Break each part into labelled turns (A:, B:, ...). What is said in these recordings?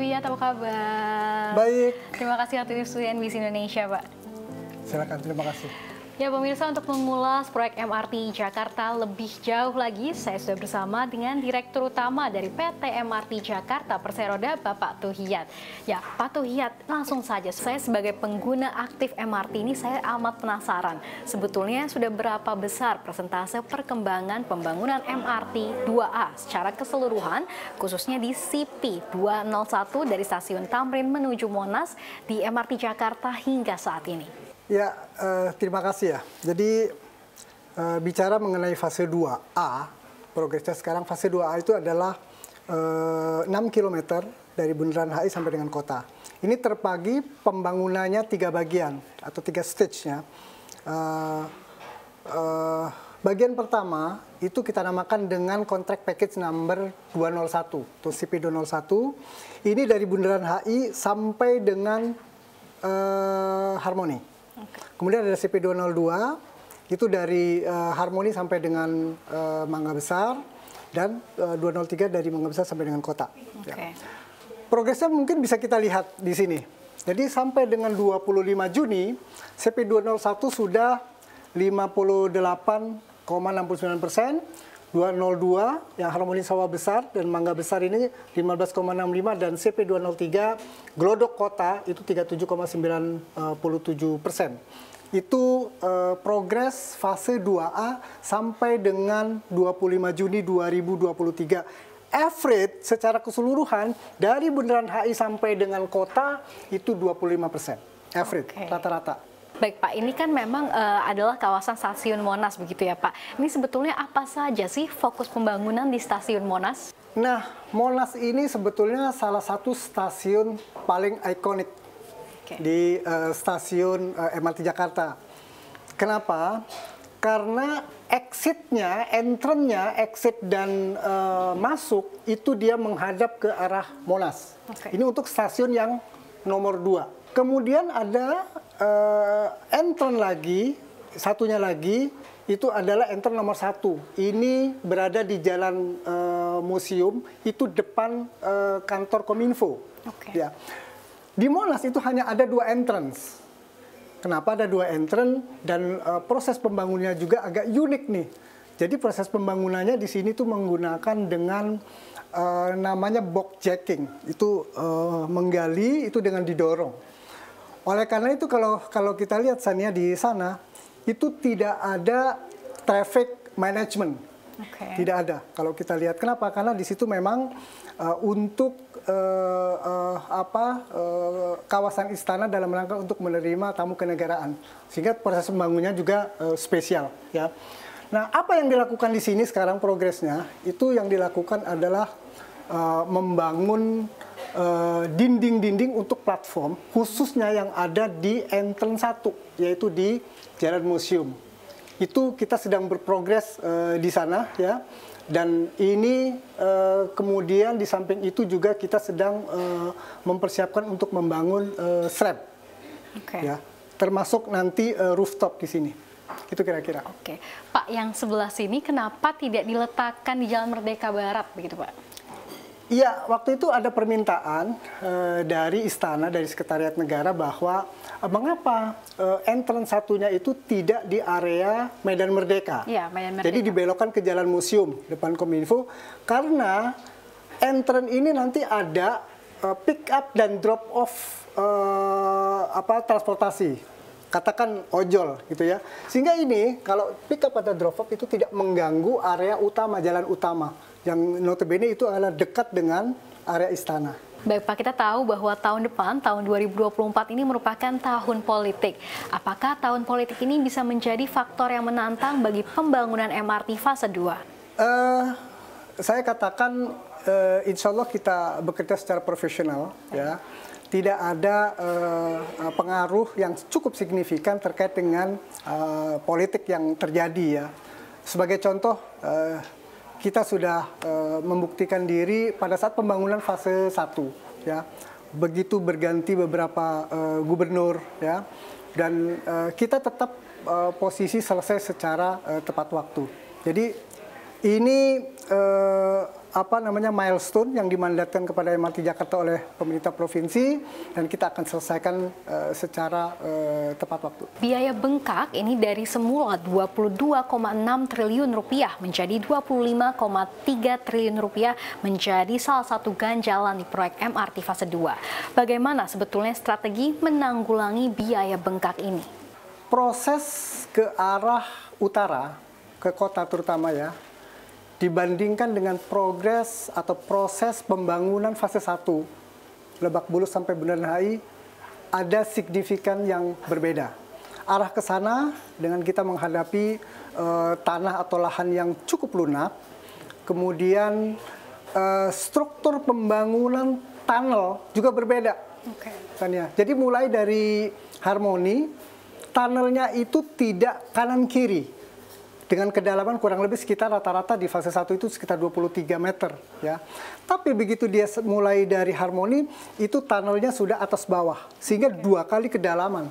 A: Tuhiyat, apa kabar?
B: Baik.
A: Terima kasih waktu itu NBC Indonesia, Pak.
B: Silakan, terima kasih.
A: Ya pemirsa, untuk mengulas proyek MRT Jakarta lebih jauh lagi, saya sudah bersama dengan Direktur Utama dari PT MRT Jakarta Perseroda, Bapak Tuhiyat. Ya Pak Tuhiyat, langsung saja, saya sebagai pengguna aktif MRT ini saya amat penasaran. Sebetulnya sudah berapa besar persentase perkembangan pembangunan MRT 2A secara keseluruhan, khususnya di CP 201 dari stasiun Tamrin menuju Monas di MRT Jakarta hingga saat ini?
B: Ya, terima kasih ya. Jadi bicara mengenai fase 2A, progresnya sekarang fase 2A itu adalah 6 km dari Bundaran HI sampai dengan kota. Ini terbagi pembangunannya 3 bagian atau 3 stage-nya. Bagian pertama itu kita namakan dengan contract package number 201 atau CP 201. Ini dari Bundaran HI sampai dengan Harmoni. Kemudian ada CP 202, itu dari Harmoni sampai dengan Mangga Besar, dan 203 dari Mangga Besar sampai dengan kota. Ya. Progresnya mungkin bisa kita lihat di sini. Jadi sampai dengan 25 Juni, CP 201 sudah 58,69%, 202 yang Harmoni Sawah Besar dan Mangga Besar ini 15,65, dan CP 203 Glodok Kota itu 37,97%. Itu progres fase 2A sampai dengan 25 Juni 2023. Average secara keseluruhan dari Bundaran HI sampai dengan kota itu 25%. Average, rata-rata.
A: Baik Pak, ini kan memang adalah kawasan stasiun Monas begitu ya Pak. Ini sebetulnya apa saja sih fokus pembangunan di stasiun Monas?
B: Nah, Monas ini sebetulnya salah satu stasiun paling ikonik di stasiun MRT Jakarta. Kenapa? Karena exit-nya, entrance-nya, exit dan masuk itu dia menghadap ke arah Monas. Ini untuk stasiun yang nomor 2. Kemudian ada entrance lagi, satunya lagi, itu adalah entrance nomor 1. Ini berada di Jalan Museum, itu depan kantor Kominfo. Ya. Di Monas itu hanya ada 2 entrance. Kenapa ada 2 entrance? Dan proses pembangunannya juga agak unik nih. Jadi proses pembangunannya di sini tuh menggunakan dengan namanya box jacking. Itu menggali itu dengan didorong. Oleh karena itu kalau kita lihat Sania di sana itu tidak ada traffic management, tidak ada. Kalau kita lihat kenapa? Karena di situ memang untuk kawasan istana dalam rangka untuk menerima tamu kenegaraan, sehingga proses pembangunannya juga spesial. Ya. Nah, apa yang dilakukan di sini sekarang progresnya itu yang dilakukan adalah membangun dinding-dinding untuk platform khususnya yang ada di entrance 1, yaitu di Jalan Museum. Itu kita sedang berprogres di sana ya. Dan ini kemudian di samping itu juga kita sedang mempersiapkan untuk membangun SRAB. Ya, termasuk nanti rooftop di sini. Itu kira-kira.
A: Pak, yang sebelah sini kenapa tidak diletakkan di Jalan Merdeka Barat begitu, Pak?
B: Iya, waktu itu ada permintaan dari istana, dari Sekretariat Negara bahwa mengapa entrance satunya itu tidak di area Medan Merdeka.
A: Ya, Medan Merdeka.
B: Jadi dibelokkan ke Jalan Museum depan Kominfo, karena entrance ini nanti ada pick up dan drop off transportasi. Katakan ojol gitu ya. Sehingga ini kalau pick up atau drop off itu tidak mengganggu area utama, jalan utama. Yang notabene itu adalah dekat dengan area istana.
A: Baik Pak, kita tahu bahwa tahun depan, tahun 2024 ini merupakan tahun politik. Apakah tahun politik ini bisa menjadi faktor yang menantang bagi pembangunan MRT fase 2?
B: Saya katakan insya Allah kita bekerja secara profesional. Ya. Tidak ada pengaruh yang cukup signifikan terkait dengan politik yang terjadi. Ya. Sebagai contoh, kita sudah membuktikan diri pada saat pembangunan fase 1, ya. Begitu berganti beberapa gubernur, ya, dan kita tetap posisi selesai secara tepat waktu. Jadi ini milestone yang dimandatkan kepada MRT Jakarta oleh pemerintah provinsi, dan kita akan selesaikan secara tepat waktu.
A: Biaya bengkak ini dari semula 22,6 triliun rupiah menjadi 25,3 triliun rupiah menjadi salah satu ganjalan di proyek MRT fase 2. Bagaimana sebetulnya strategi menanggulangi biaya bengkak ini?
B: Proses ke arah utara, ke kota terutama ya, dibandingkan dengan progres atau proses pembangunan fase 1 Lebak Bulus sampai Bundaran HI, ada signifikan yang berbeda. Arah ke sana dengan kita menghadapi tanah atau lahan yang cukup lunak, kemudian struktur pembangunan tunnel juga berbeda. Jadi mulai dari Harmoni, tunnelnya itu tidak kanan kiri, dengan kedalaman kurang lebih sekitar rata-rata di fase 1 itu sekitar 23 meter. Ya. Tapi begitu dia mulai dari Harmoni, itu tunnelnya sudah atas bawah, sehingga 2 kali kedalaman.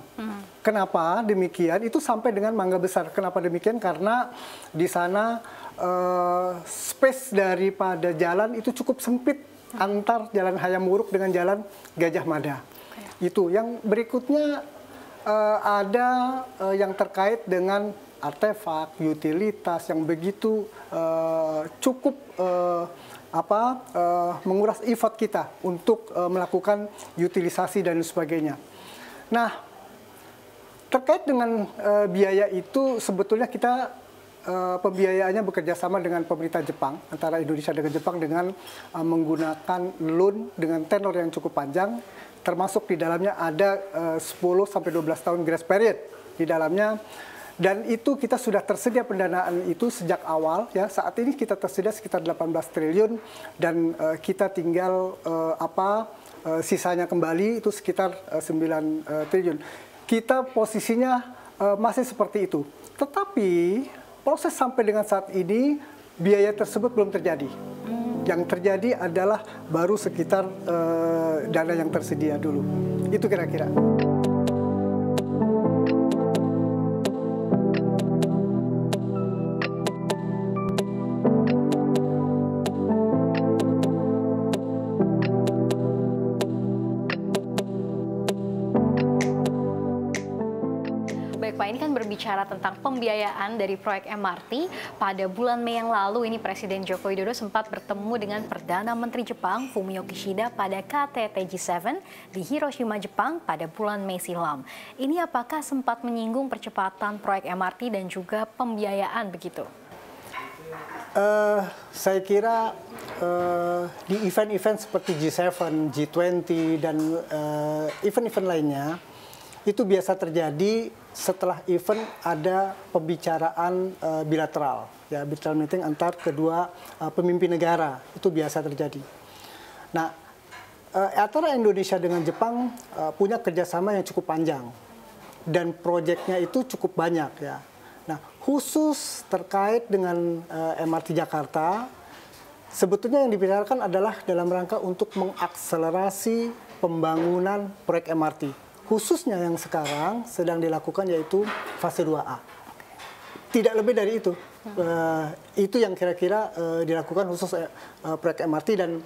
B: Kenapa demikian? Itu sampai dengan Mangga Besar. Kenapa demikian? Karena di sana space daripada jalan itu cukup sempit antar Jalan Hayam Wuruk dengan Jalan Gajah Mada. Itu. Yang berikutnya ada yang terkait dengan artefak, utilitas yang begitu cukup menguras effort kita untuk melakukan utilisasi dan sebagainya. Nah, terkait dengan biaya itu sebetulnya kita pembiayaannya bekerja sama dengan pemerintah Jepang, antara Indonesia dengan Jepang, dengan menggunakan loan dengan tenor yang cukup panjang, termasuk di dalamnya ada 10 sampai 12 tahun grace period di dalamnya. Dan itu kita sudah tersedia pendanaan itu sejak awal ya. Saat ini kita tersedia sekitar 18 triliun dan kita tinggal sisanya kembali itu sekitar 9 triliun. Kita posisinya masih seperti itu. Tetapi proses sampai dengan saat ini biaya tersebut belum terjadi. Yang terjadi adalah baru sekitar dana yang tersedia dulu. Itu kira-kira.
A: Pak, ini kan berbicara tentang pembiayaan dari proyek MRT. Pada bulan Mei yang lalu ini Presiden Joko Widodo sempat bertemu dengan Perdana Menteri Jepang Fumio Kishida pada KTT G7 di Hiroshima, Jepang pada bulan Mei silam. Ini apakah sempat menyinggung percepatan proyek MRT dan juga pembiayaan begitu?
B: Saya kira di event-event seperti G7, G20, dan event-event lainnya, itu biasa terjadi setelah event ada pembicaraan bilateral, ya, bilateral meeting antar kedua pemimpin negara, itu biasa terjadi. Nah, antara Indonesia dengan Jepang punya kerjasama yang cukup panjang dan proyeknya itu cukup banyak, ya. Nah, khusus terkait dengan MRT Jakarta, sebetulnya yang dibicarakan adalah dalam rangka untuk mengakselerasi pembangunan proyek MRT. Khususnya yang sekarang sedang dilakukan yaitu fase 2A. Tidak lebih dari itu. Itu yang kira-kira dilakukan khusus proyek MRT, dan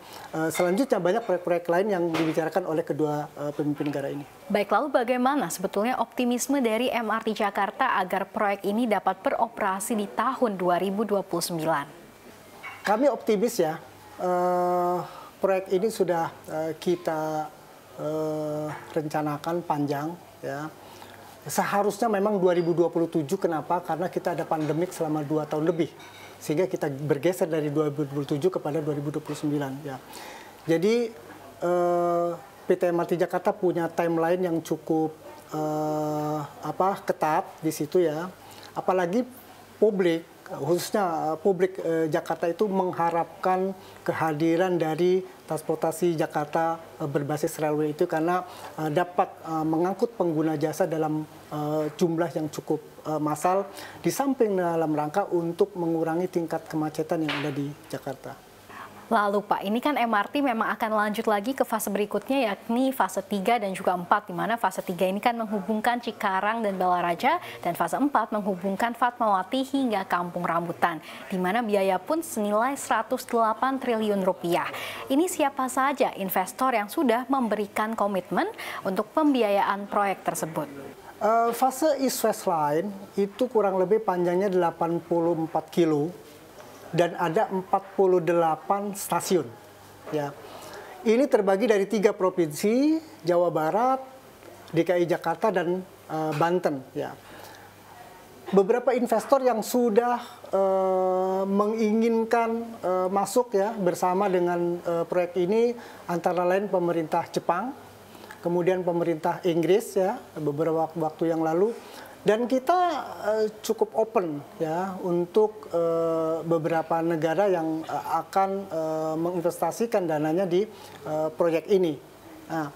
B: selanjutnya banyak proyek-proyek lain yang dibicarakan oleh kedua pemimpin negara ini.
A: Baik, lalu bagaimana sebetulnya optimisme dari MRT Jakarta agar proyek ini dapat beroperasi di tahun 2029?
B: Kami optimis ya, proyek ini sudah kita rencanakan panjang, ya. Seharusnya memang 2027, kenapa? Karena kita ada pandemik selama 2 tahun lebih, sehingga kita bergeser dari 2027 kepada 2029, ya. Jadi PT MRT Jakarta punya timeline yang cukup ketat di situ, ya. Apalagi publik, khususnya publik Jakarta itu mengharapkan kehadiran dari transportasi Jakarta berbasis railway itu, karena dapat mengangkut pengguna jasa dalam jumlah yang cukup massal, di samping dalam rangka untuk mengurangi tingkat kemacetan yang ada di Jakarta.
A: Lalu Pak, ini kan MRT memang akan lanjut lagi ke fase berikutnya, yakni fase 3 dan juga 4, di mana fase 3 ini kan menghubungkan Cikarang dan Balaraja, dan fase 4 menghubungkan Fatmawati hingga Kampung Rambutan, di mana biaya pun senilai 108 triliun rupiah. Ini siapa saja investor yang sudah memberikan komitmen untuk pembiayaan proyek tersebut?
B: Fase East West Line itu kurang lebih panjangnya 84 kilo. Dan ada 48 stasiun. Ya. Ini terbagi dari 3 provinsi, Jawa Barat, DKI Jakarta, dan Banten. Ya. Beberapa investor yang sudah menginginkan masuk ya bersama dengan proyek ini, antara lain pemerintah Jepang, kemudian pemerintah Inggris ya beberapa waktu yang lalu. Dan kita cukup open ya untuk beberapa negara yang akan menginvestasikan dananya di proyek ini. Nah,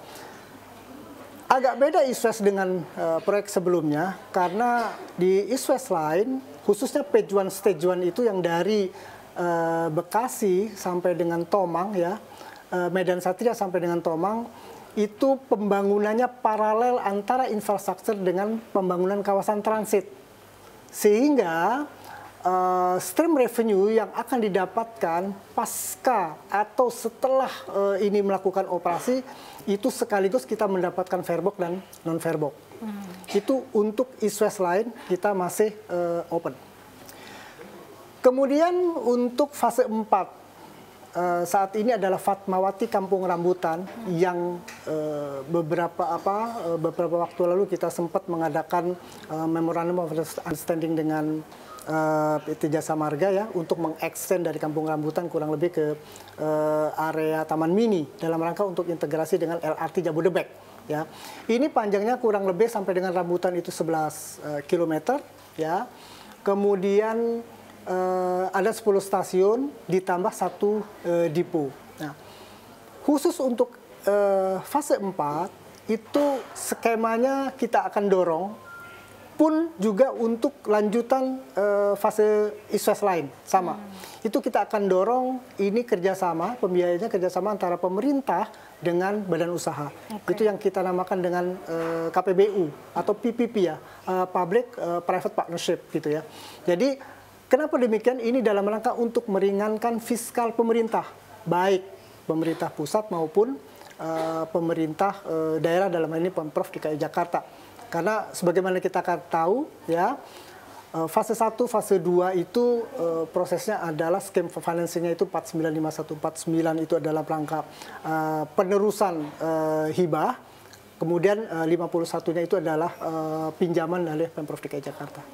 B: agak beda East West dengan proyek sebelumnya karena di East West Line khususnya Phase 1 Stage 1 itu yang dari Bekasi sampai dengan Tomang ya, Medan Satria sampai dengan Tomang, itu pembangunannya paralel antara infrastruktur dengan pembangunan kawasan transit. Sehingga stream revenue yang akan didapatkan pasca atau setelah ini melakukan operasi, itu sekaligus kita mendapatkan fairbox dan non-fairbox. Itu untuk East West Line kita masih open. Kemudian untuk fase 4, saat ini adalah Fatmawati Kampung Rambutan yang beberapa waktu lalu kita sempat mengadakan memorandum of understanding dengan PT Jasa Marga ya untuk mengextend dari Kampung Rambutan kurang lebih ke area Taman Mini dalam rangka untuk integrasi dengan LRT Jabodebek ya. Ini panjangnya kurang lebih sampai dengan Rambutan itu 11 km ya. Kemudian ada 10 stasiun ditambah 1 depo. Nah, khusus untuk fase 4 itu skemanya kita akan dorong pun juga untuk lanjutan fase East West Line sama. Itu kita akan dorong ini kerjasama, pembiayanya kerjasama antara pemerintah dengan badan usaha. Itu yang kita namakan dengan KPBU atau PPP ya, Public Private Partnership gitu ya. Jadi kenapa demikian? Ini dalam rangka untuk meringankan fiskal pemerintah, baik pemerintah pusat maupun pemerintah daerah, dalam hal ini Pemprov DKI Jakarta. Karena sebagaimana kita tahu ya, fase 1, fase 2 itu prosesnya adalah skema financingnya itu 495149 itu adalah rangka penerusan hibah, kemudian 51-nya itu adalah pinjaman dari Pemprov DKI Jakarta.